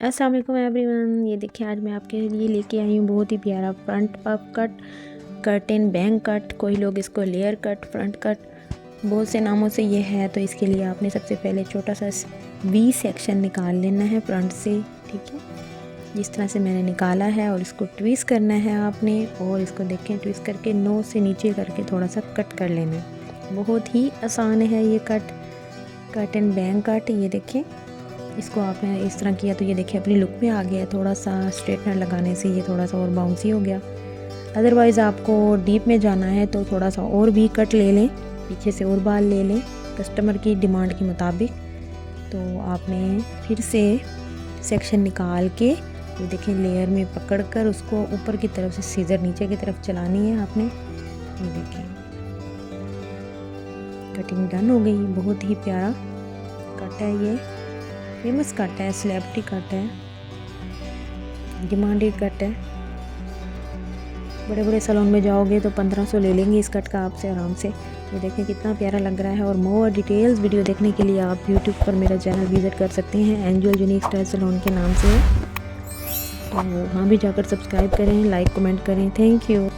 अस्सलाम वालेकुम एवरीवन। ये देखिए आज मैं आपके लिए लेके आई हूँ बहुत ही प्यारा front puff cut, curtain bank cut, कोई लोग इसको लेयर कट, फ्रंट कट, बहुत से नामों से ये है। तो इसके लिए आपने सबसे पहले छोटा सा वी सेक्शन निकाल लेना है फ्रंट से, ठीक है। जिस तरह से मैंने निकाला है और इसको ट्विस्ट करना है आपने, और इसको देखें ट्विस्ट करके नोज से नीचे करके थोड़ा सा कट कर लेना है। बहुत ही आसान है ये कट, कर्टेन बैंक कट। ये देखें इसको आपने इस तरह किया तो ये देखिए अपनी लुक में आ गया। थोड़ा सा स्ट्रेटनर लगाने से ये थोड़ा सा और बाउंसी हो गया। अदरवाइज़ आपको डीप में जाना है तो थोड़ा सा और भी कट ले लें, पीछे से और बाल ले लें कस्टमर की डिमांड के मुताबिक। तो आपने फिर से सेक्शन निकाल के ये देखें लेयर में पकड़कर उसको ऊपर की तरफ से सीजर नीचे की तरफ चलानी है आपने। ये देखें कटिंग डन हो गई। बहुत ही प्यारा कट है, ये फेमस कट है, सेलिब्रिटी कट है, डिमांडेड कट है। बड़े बड़े सैलून में जाओगे तो 1500 ले लेंगे इस कट का आपसे आराम से। ये देखें कितना प्यारा लग रहा है। और मोर डिटेल्स वीडियो देखने के लिए आप यूट्यूब पर मेरा चैनल विज़िट कर सकते हैं, एंजल यूनिक स्टाइल सैलून के नाम से। तो वहाँ भी जाकर सब्सक्राइब करें, लाइक कमेंट करें। Thank you.